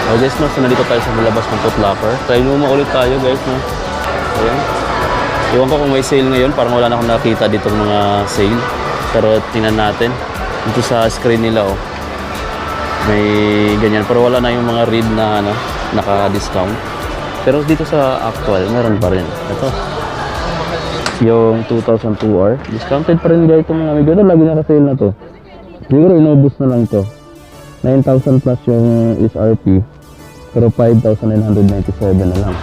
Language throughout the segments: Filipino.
Oh guys, no, so nandito tayo sa labas ng Foot Locker. Try mo ulit tayo guys, no. Ayan. Iwan ko kung may sale ngayon, parang wala na akong nakita dito mga sale. Pero tingnan natin. Dito sa screen nila, oh. May ganyan, pero wala na yung mga read na ano, naka-discount. Pero dito sa actual, meron pa rin. Ito. Yung 2002R. Discounted pa rin guys itong mga amigo. Ito, lagi naka-sale na to. Siguro inubos na lang to. 9,000 plus yung SRP. Pero 5,997 na lang.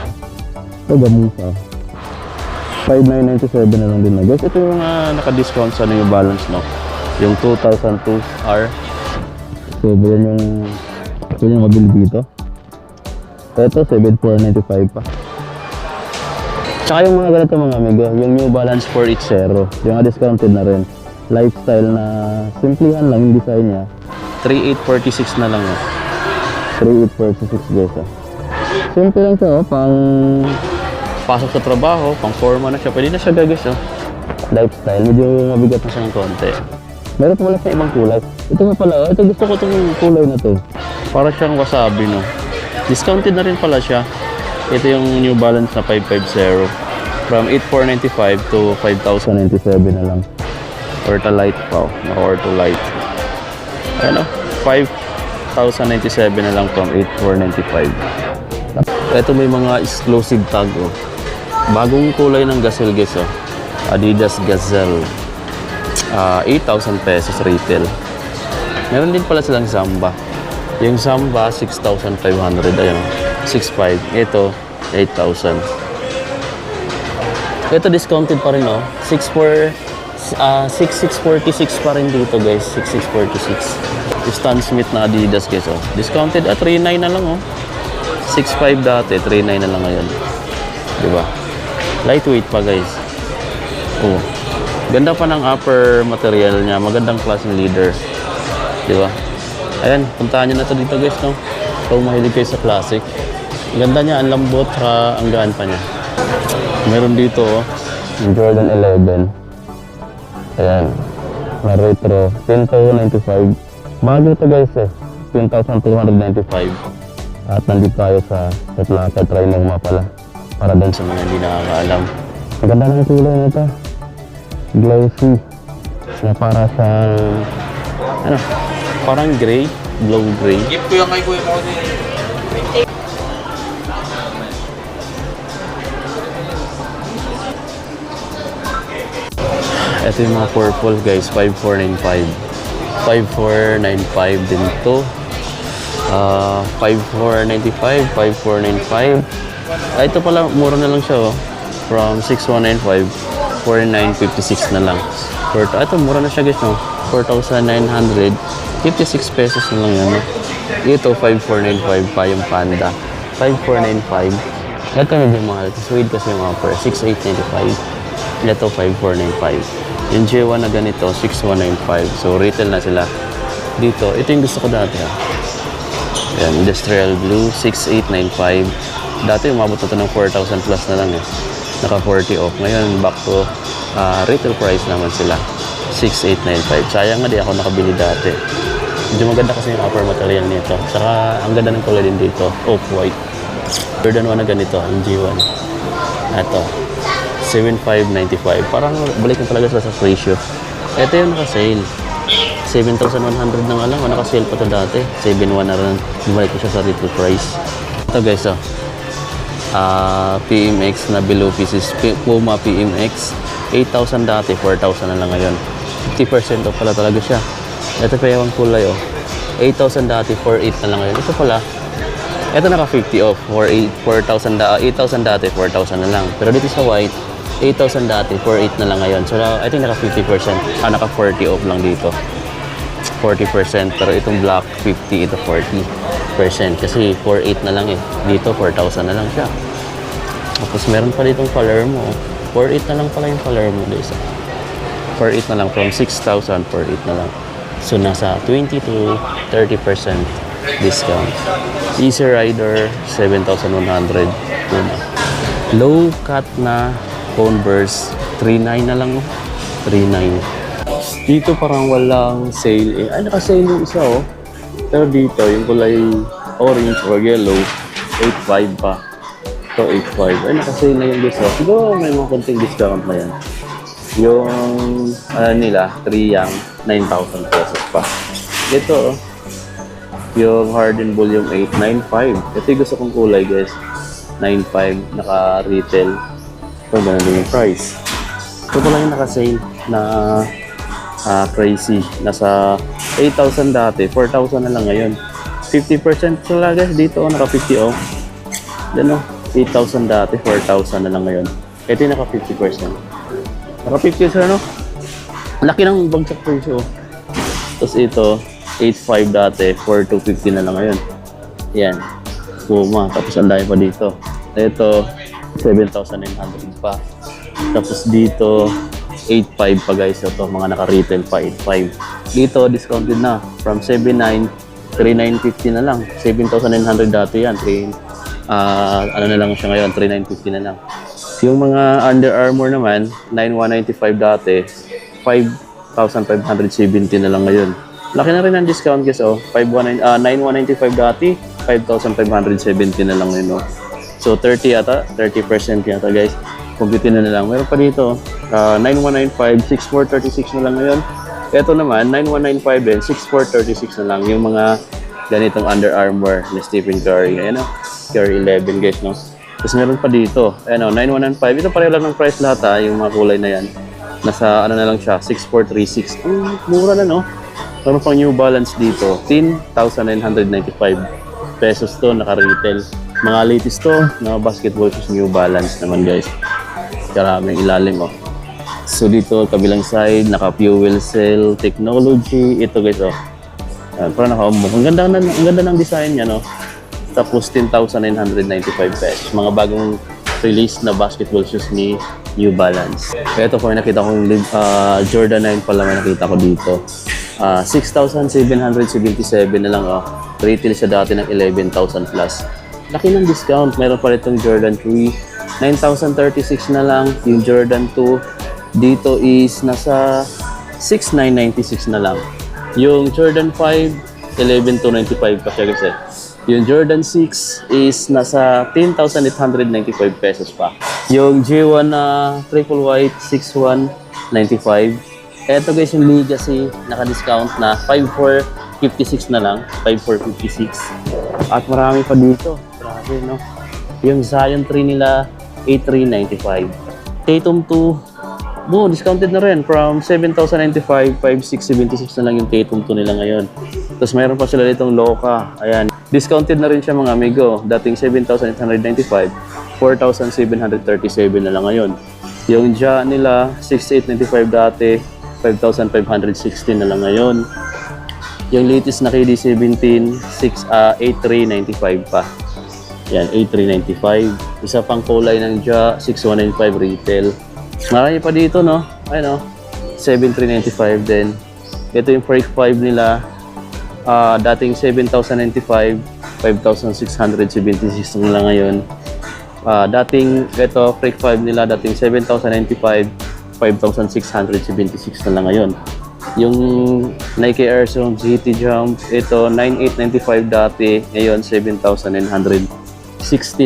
Ito, gamusa. 5,997 na lang din na. Guys, ito yung naka-discount sa New Balance, no? Yung 2002R. So, yan yung mabili dito. Ito, 7,495 pa. Tsaka yung mga ganito mga amigo, yung New Balance 480, yung discounted na rin. Lifestyle na simplihan lang yung design niya. 3,846 na lang yun. 3,846 guys. Simple lang siya, oh, pang pasok sa trabaho, pang forma na siya. Pwede na siya guys, oh. Lifestyle, medyo mabigat na siya ng konti. Meron pa wala sa ibang kulay. Ito nga pala, ito gusto ko itong kulay na to. Para siyang wasabi, no. Discounted na rin pala siya. Ito yung New Balance na 550. From 8,495 to 5,097 na lang. Ortolite pa, Ortolite. Ano? 5,097 na lang from 8,495. Ito may mga exclusive tag, oh. Bagong kulay ng Gazelle guys, oh. Adidas Gazelle. 8,000 pesos retail. Meron din pala silang Samba. Yung Samba 6,500, ayun, 6,500. Ito 8,000. Ito discounted pa rin, oh. 6,646 pa rin dito guys. 6,646. Stan Smith na Adidas guys, oh. Discounted at 3,900 na lang, oh. 6,500 dati, 3,900 na lang ngayon. Diba? Lightweight pa guys. Oh. Ganda pa ng upper material niya. Magandang class ng leader. Diba? Ayan, puntahan nyo na to dito guys, no? Kung mahilig kayo sa classic. Ganda niya, ang lambot, saka ang gaan pa niya. Meron dito, oh. Jordan 11. Ayan. May retro. 10,095. Bago ito guys, eh. 10,295. At nandito tayo sa Foot Locker. Try mo nga pala. Para doon sa mga hindi nakakaalam. Ang ganda ng kulay nito. Glossy. Na para sa ano? Parang gray. Glow gray. Gift ko yung kay Kuya mo. Ito yung mga purple guys, 5,495. 5,495 din to. 5,495, 5,495. Ito pala, mura na lang siya, oh. From 6,195, 4,956 na lang. Ito, mura na siya guys, no? 4,956 pesos na lang yan, no? Ito, 5,495 pa yung Panda. 5,495. Ito medyo mahal. Suede kasi yung upper. 6,895. Ito, 5,495. Yung J1 na ganito, 6,195. So, retail na sila. Dito, ito yung gusto ko dati, ha. Yan, industrial blue, 6,895. Dati, umabot na ito ng 4,000 plus na lang, eh. Naka 40 off. Ngayon, back to retail price naman sila. 6,895. Sayang nga, di ako nakabili dati. Medyo maganda kasi yung upper material nito. Saka, ang ganda ng kulay din dito. Off-white. Jordan 1 na ganito, yung G1. Ito. 7,595. Parang balik na talaga sa ratio. Ito yung naka-sale. 7,100 na nga lang. Naka-sale pa ito dati. 7,100 na rin. Bumalik ko siya sa retail price. Ito guys, oh. PMX na below pieces. Puma PMX. 8,000 dati. 4,000 na lang ngayon. 50% off pala talaga siya. Ito pa yung kulay, oh. 8,000 dati. 4,800 na lang ngayon. Ito pala. Ito naka 50 off. 8,000 dati. 4,000 na lang. Pero dito sa white, 8,000 dati, 4,800 na lang ngayon. So, I think naka 50%. Naka 40 off lang dito. 40%. Pero itong black, 50. Ito 40%. Kasi 4,800 na lang eh. Dito, 4,000 na lang siya. Tapos, meron pa ditong Palermo. 4,800 na lang pala yung Palermo. 4,800 na lang. From 6,000, 4,800 na lang. So, nasa 20 to 30% discount. Easy Rider, 7,100. Low cut na Converse, 3,900 na lang, oh. 3,900. Dito parang walang sale, eh. Ay, naka-sale yung isa, oh. Pero dito, yung kulay orange or yellow, 8.5 pa. So, 8.5. Ay, nakasale na yung guys. Siguro may mga konting discount na yan. Yung, nila, 3 yang, 9,000 pesos pa. Ito, yung Harden Bull yung 895. Ito yung gusto kong kulay guys. 9.5, naka-retail. So, ganun din yung price. Ito pala yung naka-sale na crazy. Nasa 8,000 dati, 4,000 na lang ngayon. 50% sila guys dito, naka-50 oh. Yan oh, 8,000 dati, 4,000 na lang ngayon. Ito yung naka-50%. Naka-50 sila no? Laki ng bagsak presyo. Tapos ito, 8.5 dati, 4,250 na lang ngayon. Yan. Puma. Tapos ang dami pa dito. Ito, 7,900 pa. Tapos dito, 8.5 pa guys. Ito, mga naka-retail pa, 8.5. Dito, discounted na. From 7.9, 3,950 na lang. 7,900 dati yan. Ano na lang siya ngayon, 3,950 na lang. Yung mga Under Armour naman, 9,195 dati, 5,570 na lang ngayon. Laki na rin ang discount guys, oh. 9,195 dati, 5,570 na lang ngayon, oh. So 30 yata, 30% yata guys. Compute na lang. Meron pa dito, 9,195, 6,436 na lang ngayon. Ito naman, 9,195 din, 6,436 na lang. Yung mga ganitong Under Armour ni Stephen Curry. Ayan, oh. Curry 11 guys, no. Tapos meron pa dito, ayan, oh, 9,195. Ito pareho lang ng price lahat, ha, yung mga kulay na yan. Nasa ano na lang siya, 6,436. Mura na, no? Meron pang New Balance dito, 10,995 pesos to, naka-retail. Mga latest to, na basketball shoes New Balance naman guys. Karaming ilalim, oh. So dito, kabilang side, naka-fuel cell technology. Ito guys, oh. Parang naka-umbok. Ang ganda ng design niya, no? Tapos 10,995 pesos. Mga bagong release na basketball shoes ni New Balance. Ito po, nakita kong Jordan 9 pala may nakita ko dito. 6,777 na lang, oh. Retail siya dati ng 11,000 plus. Laki ng discount. Meron pa rin itong Jordan 3. 9,036 na lang. Yung Jordan 2 dito is nasa 6,996 na lang. Yung Jordan 5, 11,295 pa siya kasi. Yung Jordan 6 is nasa 10,895 pesos pa. Yung J1 na triple white, 6,195. Eto guys, yung Legacy, naka-discount na 5,456 na lang. 5,456. At marami pa dito. Grabe, no? Yung Zion 3 nila, 8,395. Tatum 2, discounted na rin. From 7,095, 5,676 na lang yung Tatum 2 nila ngayon. Tapos mayroon pa sila ditong Loka. Ayan. Discounted na rin siya mga amigo. Dating 7,895, 4,737 na lang ngayon. Yung Ja nila, 6,895 dati, 5,516 na lang ngayon. Yung latest na KD17, 8,395 pa. Yan, 8,395. Isa pang kulay ng Ja, 6,195 retail. Marami pa dito, no? Ayun, no? 7,395 din. Ito yung Freak 5 nila. Dating 7,095, 5,676 na lang ngayon. Dating ito, Freak 5 nila, dating 7,095, 5,676 na lang ngayon. Yung Nike Air Zoom GT Jump, ito 9,895 dati, ngayon 7,960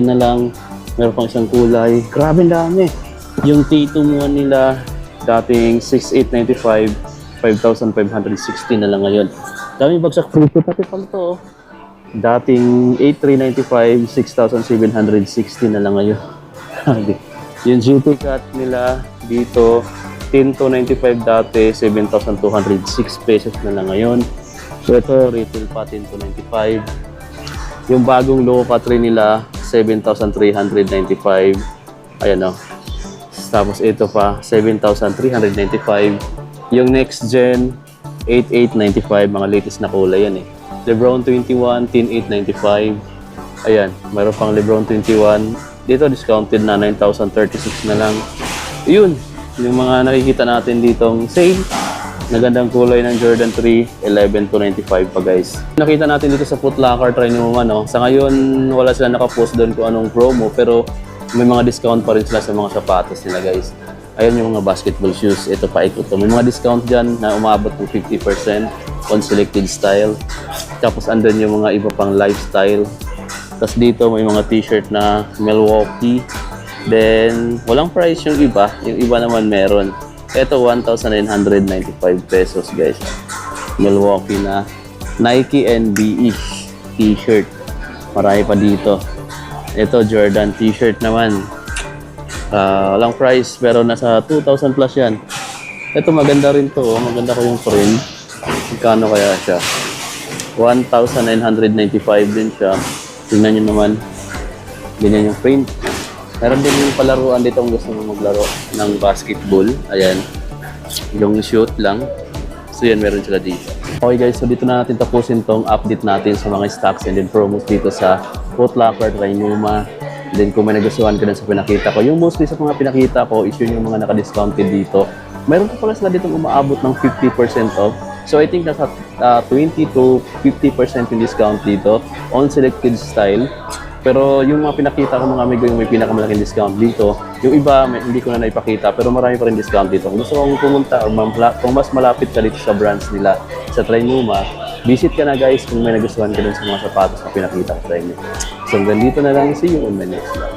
na lang. Meron pang isang kulay. Grabe dami. Yung T2 nila, dating 6,895, 5,560 na lang ngayon. Dami bagsak presyo pati pang to. Dating 8,395, 6,760 na lang ngayon. Yung GT Cut nila dito, 10,295 dati, 7,206 pesos na lang ngayon. So ito, retail pa 10,295. Yung bagong Loka 3 nila, 7,395. Ayan o. Tapos ito pa, 7,395. Yung next gen, 8,895. Mga latest na kulay yan eh. Lebron 21, 10,895. Ayan, mayroon pang Lebron 21. Dito, discounted na 9,036 na lang. Yun, yung mga nakikita natin ditong sale. Nagandang kulay ng Jordan 3, 11,295 pa guys. Nakita natin dito sa Foot Locker, try nyo naman, no? Sa ngayon, wala sila nakapost doon kung anong promo, pero may mga discount pa rin sila sa mga sapatos nila guys. Ayun yung mga basketball shoes. Ito pa ito. May mga discount dyan na umabot ng 50% on selected style. Tapos andun yung mga iba pang lifestyle. Tapos dito may mga t-shirt na Milwaukee. Then, walang price yung iba. Yung iba naman meron. Ito, 1,995 pesos, guys. Milwaukee na Nike NBE t-shirt. Marami pa dito. Ito, Jordan t-shirt naman. Walang price, pero nasa 2,000 plus yan. Ito, maganda rin to. Maganda ko yung print. Magkano kaya siya? 1,995 din siya. Tingnan nyo naman. Ganyan yung print. Meron din yung palaruan dito kung gusto mo maglaro ng basketball. Ayan. Yung shoot lang. So yan, meron sila dito. Okay guys, so dito na natin tapusin tong update natin sa mga stocks and then promos dito sa Foot Locker, Trinoma. Then kung may nagustuhan ka din sa pinakita ko, yung mostly sa mga pinakita ko is yun yung mga naka-discounted dito. Meron pa pala sila dito umaabot ng 50% off. So I think nasa 20 to 50% yung discount dito on selected style. Pero yung mga pinakita ko mga amigo, yung may pinakamalaking discount dito. Yung iba, hindi ko na naipakita, pero marami pa rin discount dito. Kung gusto kong pumunta, or kung mas malapit ka dito sa branch nila, sa Trinoma, visit ka na guys kung may nagustuhan ka dun sa mga sapatos na pinakita ko sa inyo. So hanggang dito na lang. See you on my next vlog.